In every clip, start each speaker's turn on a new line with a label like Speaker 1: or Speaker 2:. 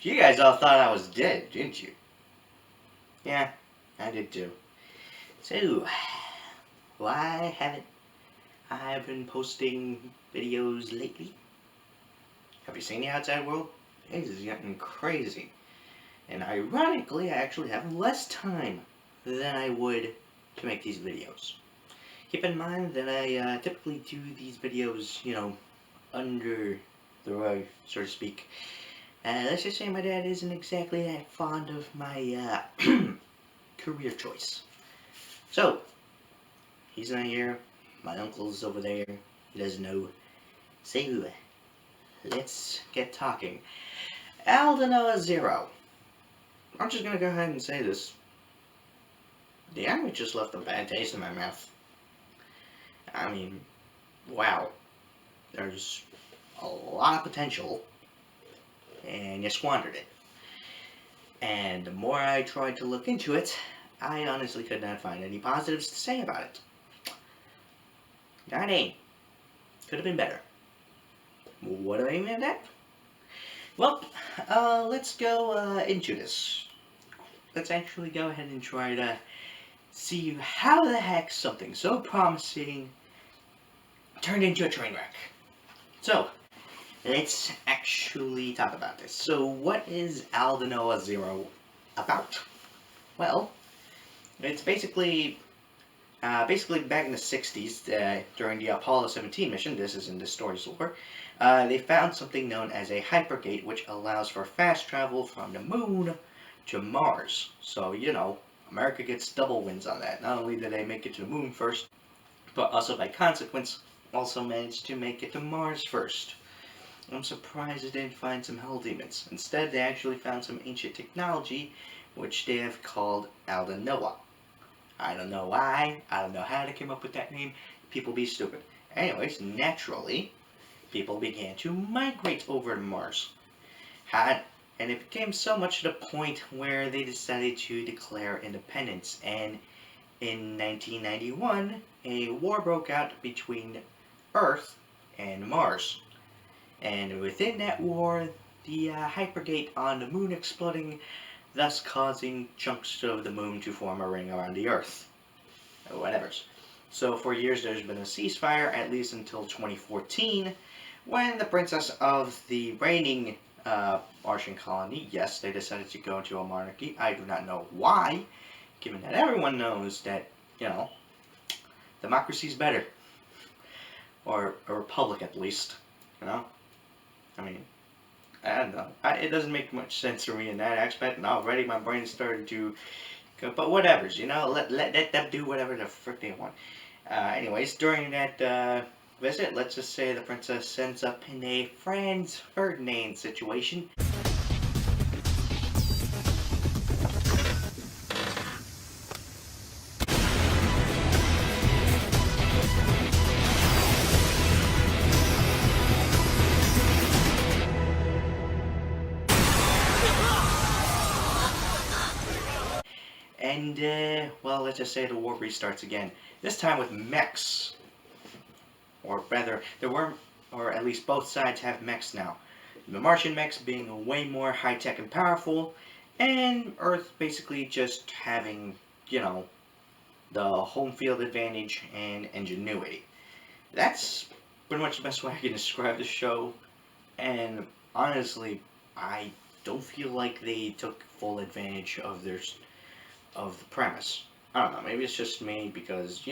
Speaker 1: You guys all thought I was dead, didn't you? Yeah, I did too. So, why haven't I been posting videos lately? Have you seen the outside world? It is getting crazy. And ironically, I actually have less time than I would to make these videos. Keep in mind that I typically do these videos, under the rug, so to speak. Let's just say my dad isn't exactly that fond of my career choice. So, he's not here. My uncle's over there. He doesn't know. So, let's get talking. Aldonoah.Zero. I'm just gonna go ahead and say this. The anime just left a bad taste in my mouth. I mean, wow. There's a lot of potential, and you squandered it. And the more I tried to look into it, I honestly could not find any positives to say about it. Not a. Could have been better. What do I mean by that? Well, let's go into this. Let's actually go ahead and try to see how the heck something so promising turned into a train wreck. So, let's actually talk about this. So, what is Aldonoah.Zero about? Well, it's basically back in the 60s, during the Apollo 17 mission, this is in the story's lore, they found something known as a hypergate, which allows for fast travel from the moon to Mars. So, America gets double wins on that. Not only did they make it to the moon first, but also by consequence, also managed to make it to Mars first. I'm surprised they didn't find some hell demons. Instead, they actually found some ancient technology, which they have called Aldonoah. I don't know why, I don't know how they came up with that name. People be stupid. Anyways, naturally, people began to migrate over to Mars. And it became so much to the point where they decided to declare independence. And in 1991, a war broke out between Earth and Mars. And within that war, the hypergate on the moon exploding, thus causing chunks of the moon to form a ring around the Earth. Or whatever. So for years there's been a ceasefire, at least until 2014, when the princess of the reigning Martian colony, yes, they decided to go into a monarchy. I do not know why, given that everyone knows that, democracy's better. Or a republic at least, I mean, I don't know. It doesn't make much sense for me in that aspect, and already my brain started to go, but whatever's, let them do whatever the frick they want. Anyways, during that visit, let's just say the princess ends up in a Franz Ferdinand situation. And, well, let's just say the war restarts again. This time with mechs. Or rather, there were, or at least both sides have mechs now. The Martian mechs being way more high-tech and powerful, and Earth basically just having, the home field advantage and ingenuity. That's pretty much the best way I can describe the show, and honestly, I don't feel like they took full advantage of of the premise. I don't know, maybe it's just me because,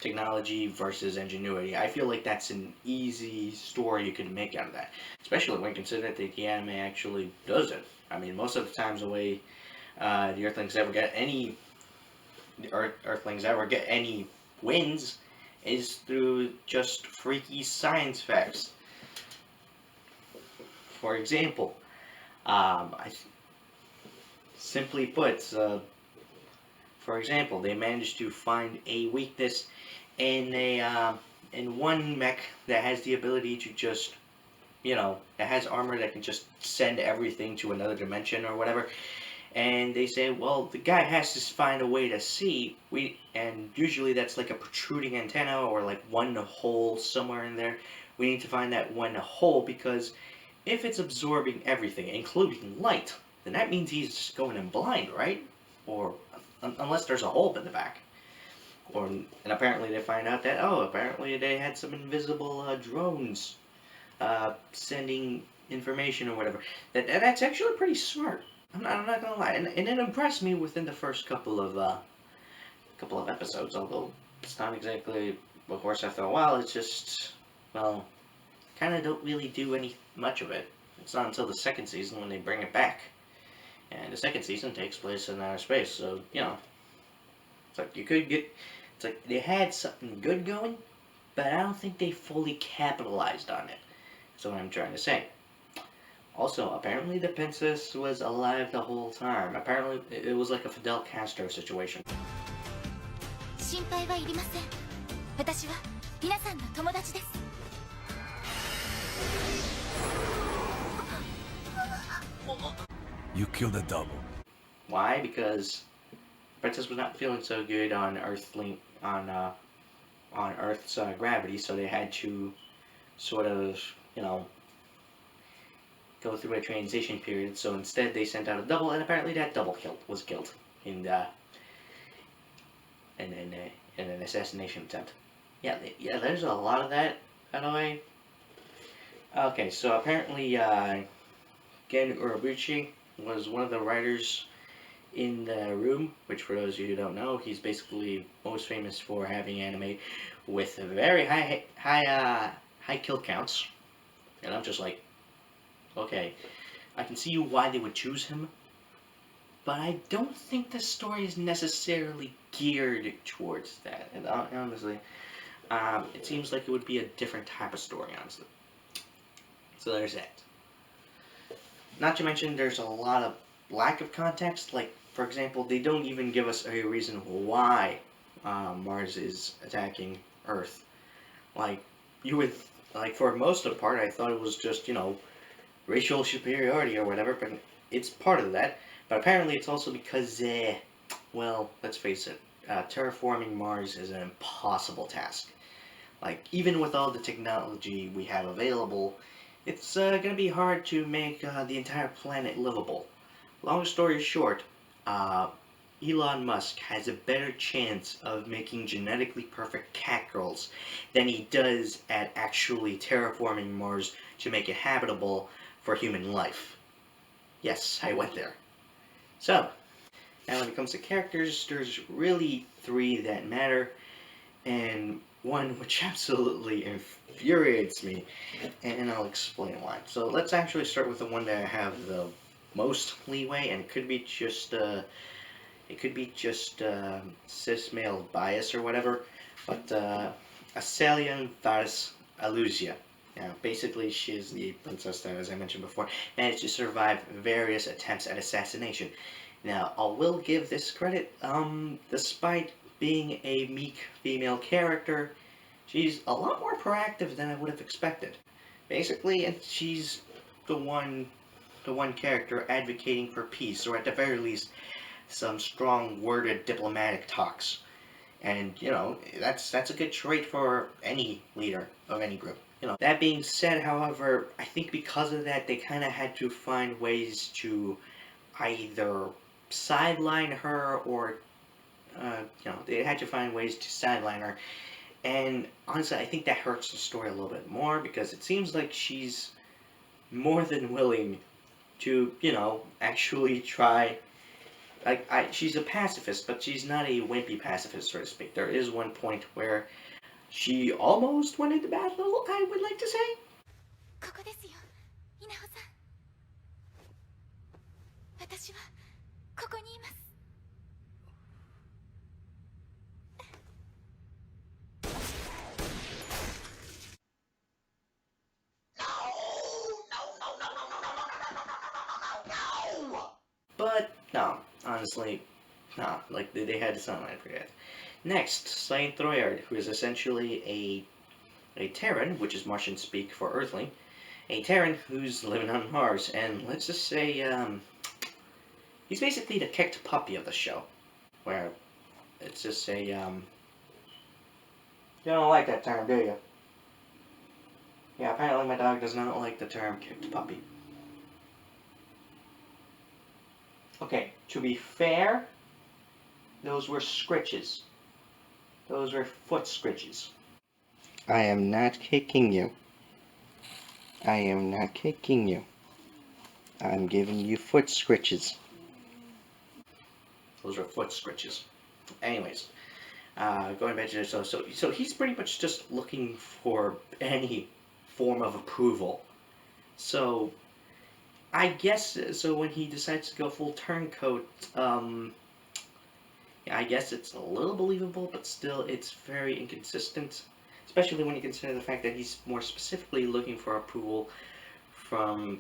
Speaker 1: technology versus ingenuity. I feel like that's an easy story you can make out of that, especially when considering that the anime actually does it. I mean, most of the times the way the Earthlings ever get any wins is through just freaky science facts. For example, I simply put, for example, they managed to find a weakness in one mech that has the ability to just, that has armor that can just send everything to another dimension or whatever. And they say, well, the guy has to find a way to see. And usually that's like a protruding antenna or like one hole somewhere in there. We need to find that one hole because If it's absorbing everything, including light, then that means he's just going in blind, right? Or unless there's a hole in the back. And apparently they find out that, oh, apparently they had some invisible drones sending information or whatever. That's actually pretty smart. I'm not gonna lie, and it impressed me within the first couple of episodes. Although it's not exactly, of course, after a while, it's just, well, kind of don't really do any much of it. It's not until the second season when they bring it back, and the second season takes place in outer space. So it's like you could get, it's like they had something good going, but I don't think they fully capitalized on it. That's what I'm trying to say. Also, apparently the princess was alive the whole time. Apparently it was like a Fidel Castro situation.
Speaker 2: 心配はいりません。私は皆さんの友達です。
Speaker 3: You killed a double.
Speaker 1: Why? Because Princess was not feeling so good on Earth's gravity, so they had to sort of, go through a transition period. So instead, they sent out a double, and apparently that double was killed in an assassination attempt. Yeah, there's a lot of that, by the way. Okay, so apparently, Gen Urobuchi was one of the writers in the room, which for those of you who don't know, he's basically most famous for having anime with very high kill counts. And I'm just like, okay, I can see why they would choose him, but I don't think the story is necessarily geared towards that. And honestly, it seems like it would be a different type of story, honestly. So there's that. Not to mention, there's a lot of lack of context. Like, for example, they don't even give us a reason why Mars is attacking Earth. Like, for most of the part, I thought it was just, racial superiority or whatever, but it's part of that. But apparently it's also because, well, let's face it, terraforming Mars is an impossible task. Like, even with all the technology we have available, it's going to be hard to make the entire planet livable. Long story short, Elon Musk has a better chance of making genetically perfect cat girls than he does at actually terraforming Mars to make it habitable for human life. Yes, I went there. So, now when it comes to characters, there's really 3 that matter, and one which absolutely infuriates me, and I'll explain why. So let's actually start with the one that I have the most leeway, and it could be just cis male bias or whatever, but Asalian Vars Alusia. Now, basically, she is the princess that, as I mentioned before, managed to survive various attempts at assassination. Now, I will give this credit, despite being a meek female character, she's a lot more proactive than I would have expected. Basically, and she's the one character advocating for peace, or at the very least, some strong worded diplomatic talks. And, that's a good trait for any leader of any group. That being said, however, I think because of that, they kind of had to find ways to either sideline her or, they had to find ways to sideline her. And honestly, I think that hurts the story a little bit more because it seems like she's more than willing to, actually try. She's a pacifist, but she's not a wimpy pacifist, so to speak. There is one point where she almost went into battle, I would like to say.
Speaker 2: ここですよ、稲穂さん。私はここにいます。
Speaker 1: But no, honestly, no. Like they had to sound like that. Next, Saint Troyard, who is essentially a Terran, which is Martian speak for Earthling, a Terran who's living on Mars, and let's just say he's basically the kicked puppy of the show, where it's just a you don't like that term, do you? Yeah, apparently my dog does not like the term kicked puppy. Okay, to be fair, those were scritches. Those were foot scritches. I am not kicking you. I am not kicking you. I'm giving you foot scritches. Those are foot scritches. Anyways, going back to this, so he's pretty much just looking for any form of approval. So I guess so when he decides to go full turncoat, yeah, I guess it's a little believable, but still it's very inconsistent. Especially when you consider the fact that he's more specifically looking for approval from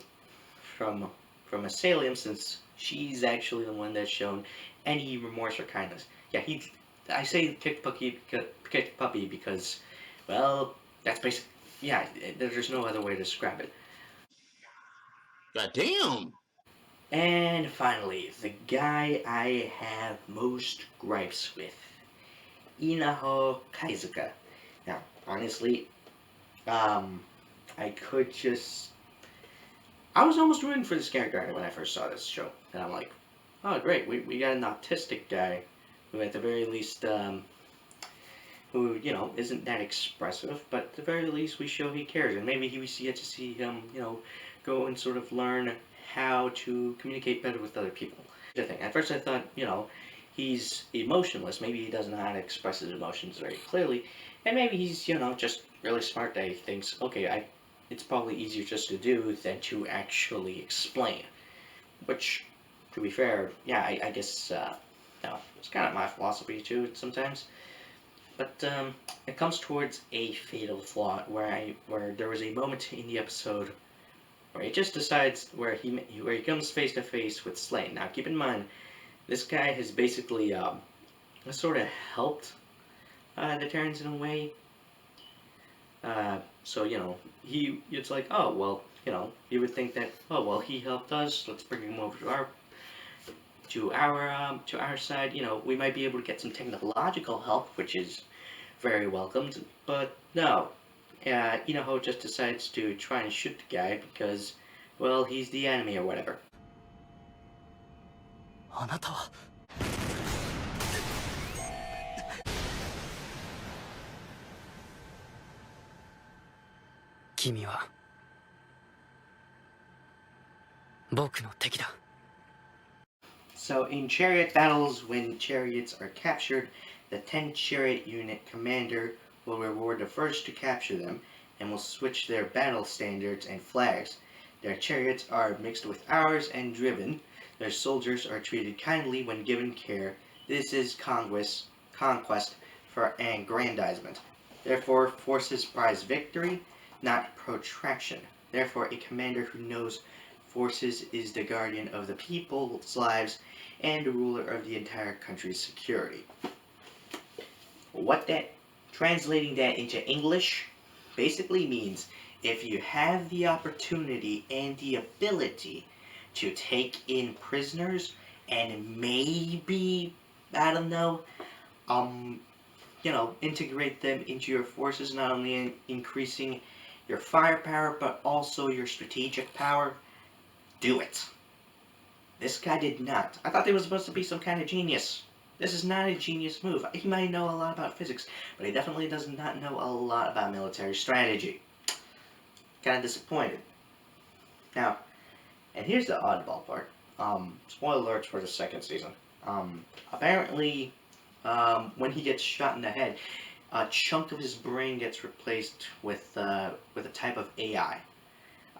Speaker 1: from from Asylum, since she's actually the one that's shown any remorse or kindness. Yeah, I say kicked puppy because, well, that's basic. Yeah, there's no other way to describe it.
Speaker 3: God damn!
Speaker 1: And finally, the guy I have most gripes with, Inaho Kaizuka. Now, honestly, I could just. I was almost rooting for this character when I first saw this show, and I'm like, oh great, we got an autistic guy who at the very least, who, isn't that expressive, but at the very least we show he cares, and maybe we get to see him, go and sort of learn how to communicate better with other people. The thing, at first I thought, he's emotionless, maybe he doesn't know how to express his emotions very clearly, and maybe he's, just really smart that he thinks, okay, it's probably easier just to do than to actually explain. Which, to be fair, yeah, I guess, it's kind of my philosophy too sometimes. But it comes towards a fatal flaw where there was a moment in the episode where he just decides where he comes face to face with Slane. Now, keep in mind, this guy has basically sort of helped the Terrans in a way. So it's like, oh well, you would think that, oh well, he helped us. Let's bring him over to our side. We might be able to get some technological help, which is very welcomed. But no, Inaho just decides to try and shoot the guy because, well, he's the enemy or whatever.
Speaker 3: あなたは君は僕の敵だ
Speaker 1: So in chariot battles, when chariots are captured, the 10 chariot unit commander will reward the first to capture them and will switch their battle standards and flags. Their chariots are mixed with ours and driven. Their soldiers are treated kindly when given care. This is conquest for aggrandizement. Therefore, forces prize victory, not protraction. Therefore, a commander who knows forces is the guardian of the people's lives and the ruler of the entire country's security. Translating that into English, basically means if you have the opportunity and the ability to take in prisoners and maybe, I don't know, integrate them into your forces, not only increasing your firepower, but also your strategic power, do it. This guy did not. I thought he was supposed to be some kind of genius. This is not a genius move. He might know a lot about physics, but he definitely does not know a lot about military strategy. Kind of disappointed. Now, and here's the oddball part. Spoiler alerts for the second season. Apparently, when he gets shot in the head, a chunk of his brain gets replaced with a type of AI.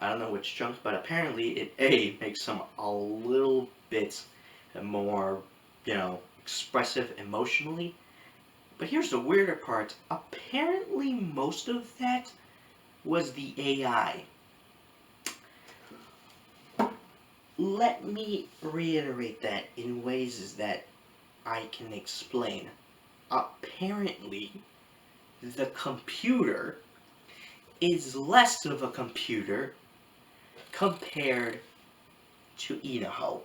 Speaker 1: I don't know which chunk, but apparently it makes him a little bit more, expressive emotionally. But here's the weirder part. Apparently most of that was the AI. Let me reiterate that in ways that I can explain. Apparently, the computer is less of a computer compared to Idaho.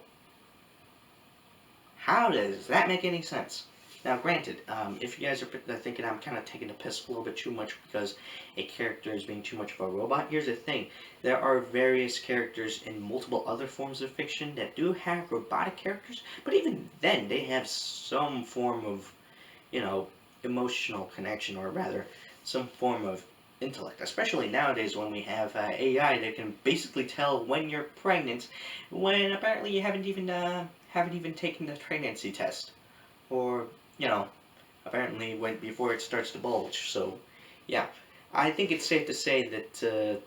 Speaker 1: How does that make any sense? Now, granted, if you guys are thinking I'm kind of taking the piss a little bit too much because a character is being too much of a robot, here's the thing. There are various characters in multiple other forms of fiction that do have robotic characters, but even then, they have some form of, you know, emotional connection, or rather, some form of intellect. Especially nowadays when we have AI that can basically tell when you're pregnant, when apparently you haven't even taken the pregnancy test, or you know, apparently when before it starts to bulge. So, yeah, I think it's safe to say that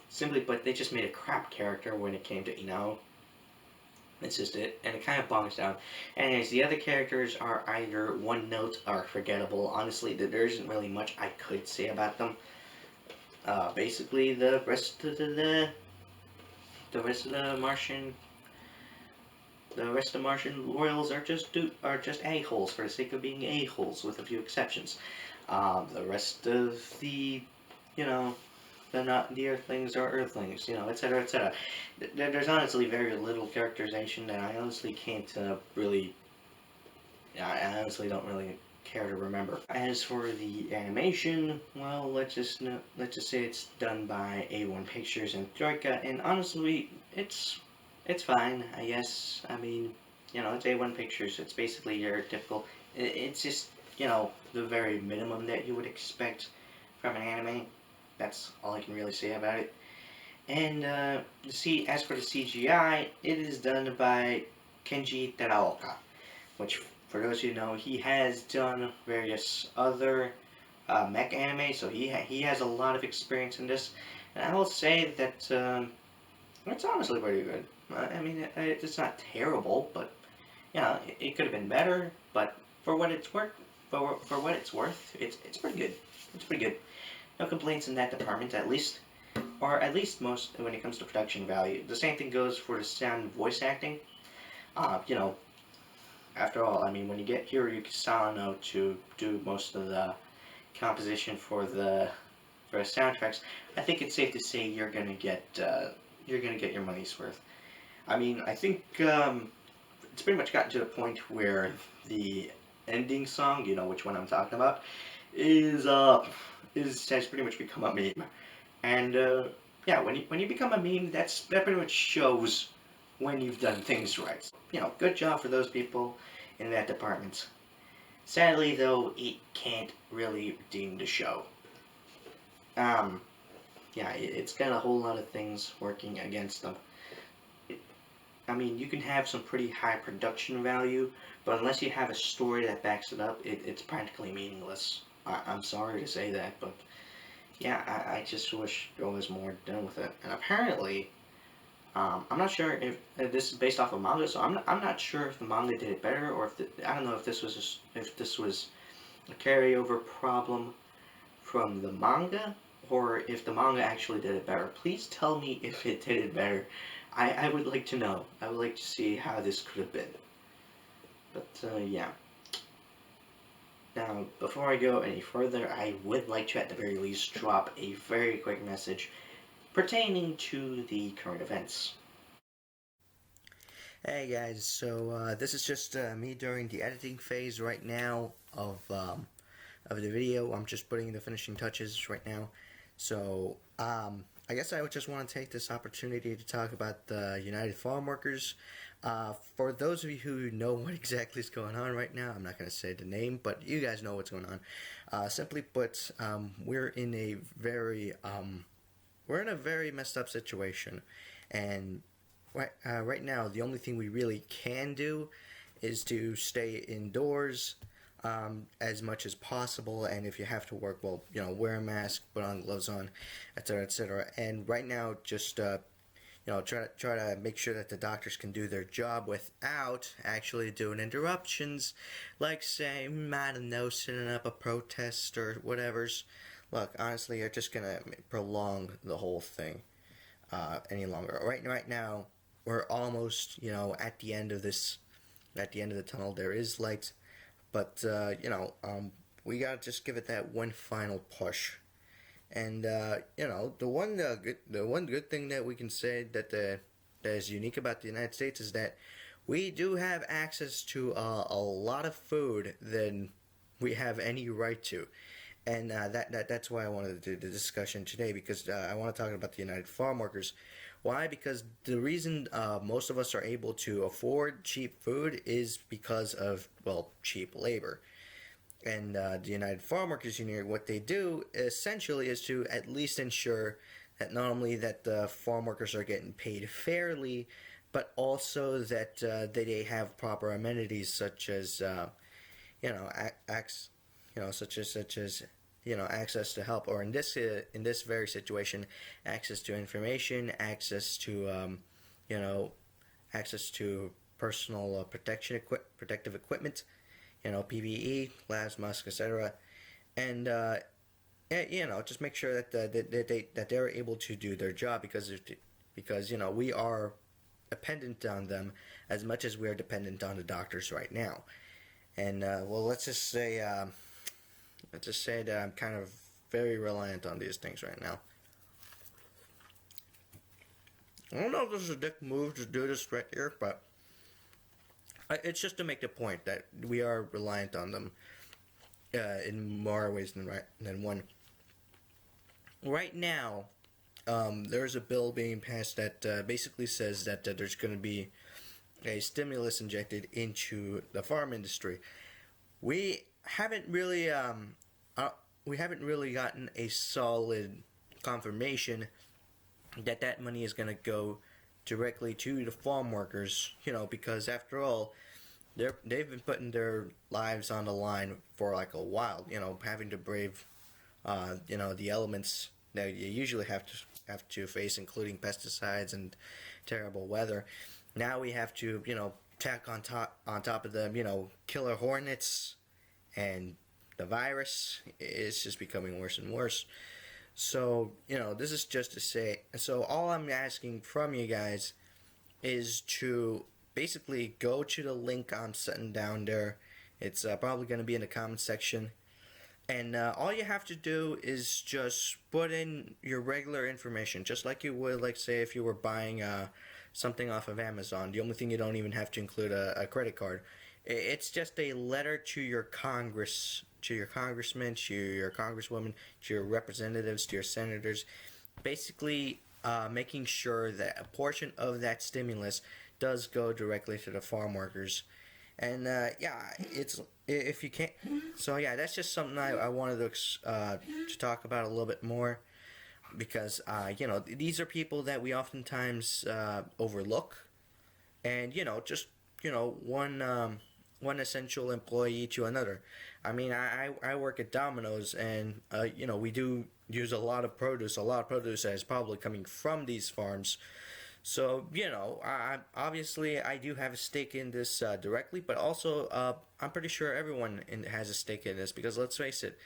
Speaker 1: simply put, they just made a crap character when it came to It's just it, and it kind of bogs down. Anyways, the other characters are either one note or forgettable. Honestly, there isn't really much I could say about them. Basically, the rest of the Martian royals are just a-holes for the sake of being a-holes, with a few exceptions. The rest of the, you know, they're not the Earthlings or Earthlings, you know, etc., etc. There's honestly very little characterization that I honestly can't really. I honestly don't really care to remember. As for the animation, well, let's just say it's done by A-1 Pictures and TROYCA, and honestly, it's fine, I guess. I mean, you know, it's A-1 Pictures. It's basically your typical. It's just, you know, the very minimum that you would expect from an anime. That's all I can really say about it. And as for the CGI, it is done by Kenji Teraoka, which, for those who know, he has done various other mech anime, so he has a lot of experience in this. And I will say that it's honestly pretty good. I mean, it's not terrible, but yeah, it could have been better. But for what it's worth, for what it's worth, it's pretty good. It's pretty good. No complaints in that department, at least, or at least most when it comes to production value. The same thing goes for the sound and voice acting. You know, after all, I mean, when you get Hiroyuki Sawano to do most of the composition for the soundtracks, I think it's safe to say you're gonna get your money's worth. I mean, I think it's pretty much gotten to the point where the ending song, you know which one I'm talking about, is has pretty much become a meme. And yeah, when you become a meme, that pretty much shows when you've done things right. You know, good job for those people in that department. Sadly, though, it can't really redeem the show. Um, yeah, it's got a whole lot of things working against them. I mean, you can have some pretty high production value, but unless you have a story that backs it up, it's practically meaningless. I'm sorry to say that, but yeah, I just wish there was more done with it. And apparently, I'm not sure if this is based off of manga, so I'm not sure if the manga did it better, or I don't know if this was a carryover problem from the manga, or if the manga actually did it better. Please tell me if it did it better. I would like to know. I would like to see how this could have been. But yeah. Now, before I go any further, I would like to at the very least drop a very quick message pertaining to the current events. Hey guys, so this is just me during the editing phase right now of the video. I'm just putting the finishing touches right now. So I guess I would just want to take this opportunity to talk about the United Farm Workers. For those of you who know what exactly is going on right now, I'm not going to say the name, but you guys know what's going on. Simply put, we're in a very messed up situation, and right now the only thing we really can do is to stay indoors as much as possible, and if you have to work, well, you know, wear a mask, put on gloves on, etc., etc. And right now, just you know, try to make sure that the doctors can do their job without actually doing interruptions, like say, I don't know, setting up a protest or whatever's. Look, honestly, you're just gonna prolong the whole thing any longer. Right now, we're almost, you know, at the end of the tunnel. There is light, but you know, we gotta just give it that one final push. And you know, the one good thing that we can say that is unique about the United States is that we do have access to a lot of food than we have any right to. And that's why I wanted to do the discussion today, because I want to talk about the United Farm Workers. Why? Because the reason most of us are able to afford cheap food is because of, well, cheap labor. And the United Farm Workers Union, what they do essentially is to at least ensure that not only that the farm workers are getting paid fairly, but also that they have proper amenities such as you know, such as access to help, or in this very situation, access to information, access to access to personal protective equipment, PPE, gloves, masks, etc., and just make sure that they're able to do their job, because we are dependent on them as much as we are dependent on the doctors right now. And well, let's just say that I'm kind of very reliant on these things right now. I don't know if this is a dick move to do this right here, but it's just to make the point that we are reliant on them in more ways than one. Right now, there's a bill being passed that basically says that there's going to be a stimulus injected into the farm industry. We haven't really gotten a solid confirmation that money is going to go directly to the farm workers, because after all, they've been putting their lives on the line for like a while, having to brave the elements that you usually have to face, including pesticides and terrible weather. Now we have to, tack on top of them, killer hornets and the virus. It's just becoming worse and worse. So, this is just to say, so all I'm asking from you guys is to basically go to the link I'm setting down there. It's probably going to be in the comment section. And all you have to do is just put in your regular information, just like you would, like, say, if you were buying something off of Amazon. The only thing, you don't even have to include a credit card. It's just a letter to your Congress, to your congressman, to your congresswoman, to your representatives, to your senators, basically making sure that a portion of that stimulus does go directly to the farm workers. And it's, if you can't, so yeah, that's just something I wanted to talk about a little bit more, because these are people that we oftentimes overlook, and just one essential employee to another. I mean, I work at Domino's, and we do use a lot of produce that is probably coming from these farms. So, obviously I do have a stake in this directly, but also I'm pretty sure everyone has a stake in this, because let's face it,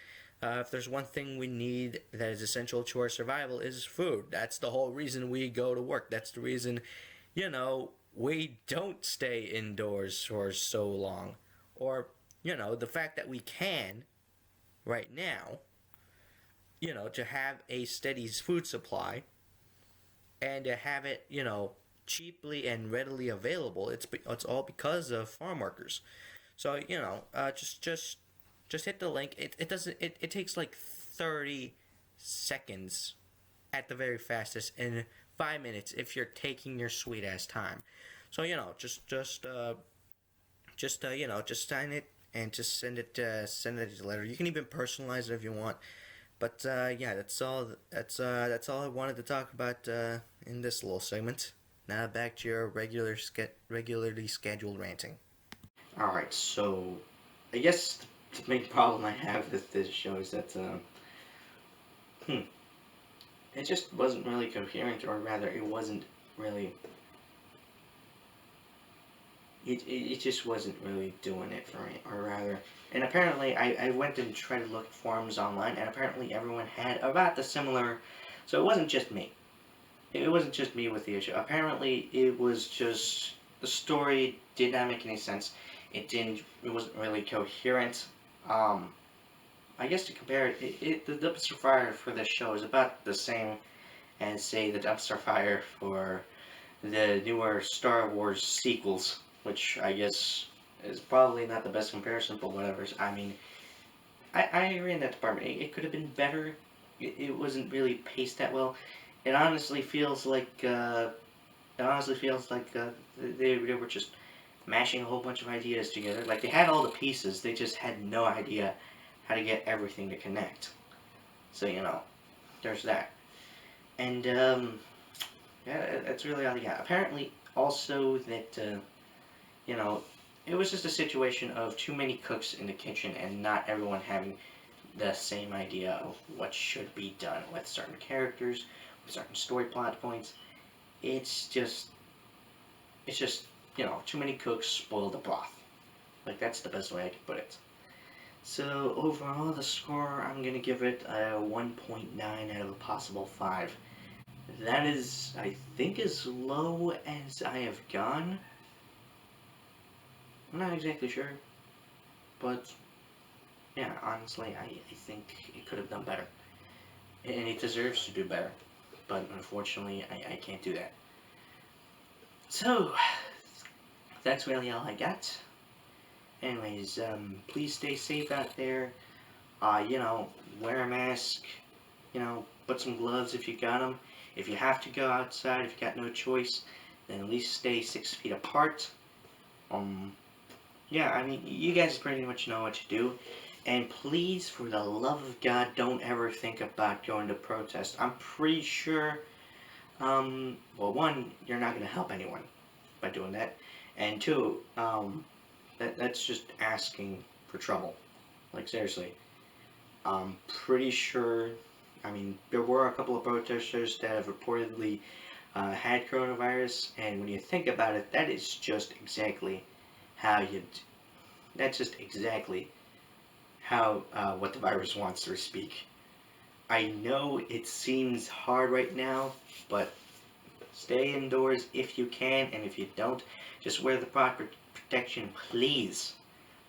Speaker 1: if there's one thing we need that is essential to our survival, is food. That's the whole reason we go to work. That's the reason, we don't stay indoors for so long. Or, the fact that we can, right now, to have a steady food supply, and to have it, cheaply and readily available, it's all because of farm workers. So, just hit the link. It takes like 30 seconds at the very fastest, and 5 minutes if you're taking your sweet ass time. So, just sign it and just send it as a letter. You can even personalize it if you want. But that's all I wanted to talk about in this little segment. Now back to your regularly scheduled ranting. All right, so I guess the main problem I have with this show is that it just wasn't really coherent, or rather, it wasn't really. It just wasn't really doing it for me, or rather, and apparently I went and tried to look at forums online, and apparently everyone had about the similar, so it wasn't just me. It wasn't just me with the issue. Apparently it was just, the story did not make any sense. It wasn't really coherent. I guess to compare it, the dumpster fire for this show is about the same as, say, the dumpster fire for the newer Star Wars sequels. which I guess is probably not the best comparison, but whatever. I mean, I agree in that department. It could have been better. It wasn't really paced that well. It honestly feels like they were just mashing a whole bunch of ideas together. Like they had all the pieces, they just had no idea how to get everything to connect. So there's that. And yeah, that's really all I got. Apparently, also that it was just a situation of too many cooks in the kitchen and not everyone having the same idea of what should be done with certain characters, with certain story plot points. It's just too many cooks spoil the broth. Like, that's the best way I can put it. So, overall, the score, I'm going to give it a 1.9 out of a possible 5. That is, I think, as low as I have gone. I'm not exactly sure. But, yeah, honestly, I think it could have done better. And it deserves to do better. But, unfortunately, I can't do that. So, that's really all I got. Anyways, please stay safe out there. Wear a mask. Put some gloves if you got them. If you have to go outside, if you got no choice, then at least stay 6 feet apart. Yeah, I mean, you guys pretty much know what to do. And please, for the love of God, don't ever think about going to protest. I'm pretty sure, well, one, you're not going to help anyone by doing that. And two, that's just asking for trouble. Like, seriously. I'm pretty sure, I mean, there were a couple of protesters that have reportedly had coronavirus, and when you think about it, that is just exactly how that's just exactly how, what the virus wants to speak. I know it seems hard right now, but stay indoors if you can, and if you don't, just wear the proper protection, please.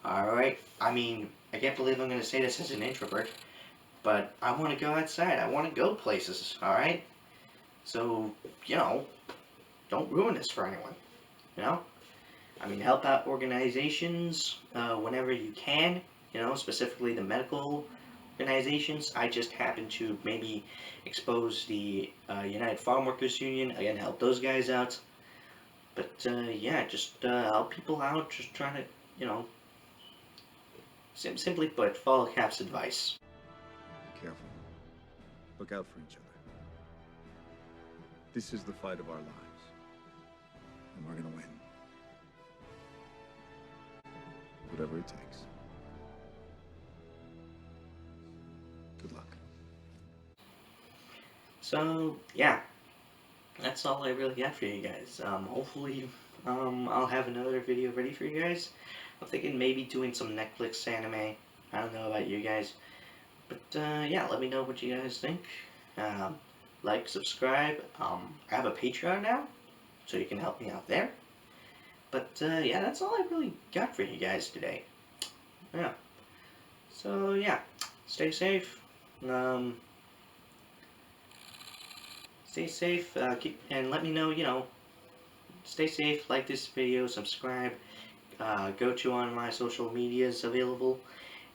Speaker 1: Alright? I mean, I can't believe I'm going to say this as an introvert, but I want to go outside. I want to go places, alright? So, don't ruin this for anyone, I mean, help out organizations whenever you can, specifically the medical organizations. I just happen to maybe expose the United Farm Workers Union, again, help those guys out. But, yeah, just help people out, just trying to, simply put, follow Cap's advice.
Speaker 4: Be careful. Look out for each other. This is the fight of our lives. And we're gonna win. Whatever it takes. Good luck.
Speaker 1: So, yeah. That's all I really got for you guys. Hopefully, I'll have another video ready for you guys. I'm thinking maybe doing some Netflix anime. I don't know about you guys. But, yeah, let me know what you guys think. Like, subscribe. I have a Patreon now, so you can help me out there. But, yeah, that's all I really got for you guys today. Yeah. So, yeah. Stay safe. Stay safe. And let me know, stay safe. Like this video. Subscribe. Go to on my social medias available.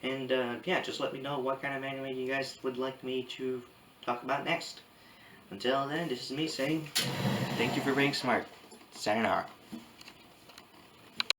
Speaker 1: And, yeah, just let me know what kind of anime you guys would like me to talk about next. Until then, this is me saying, thank you for being smart. Sayonara.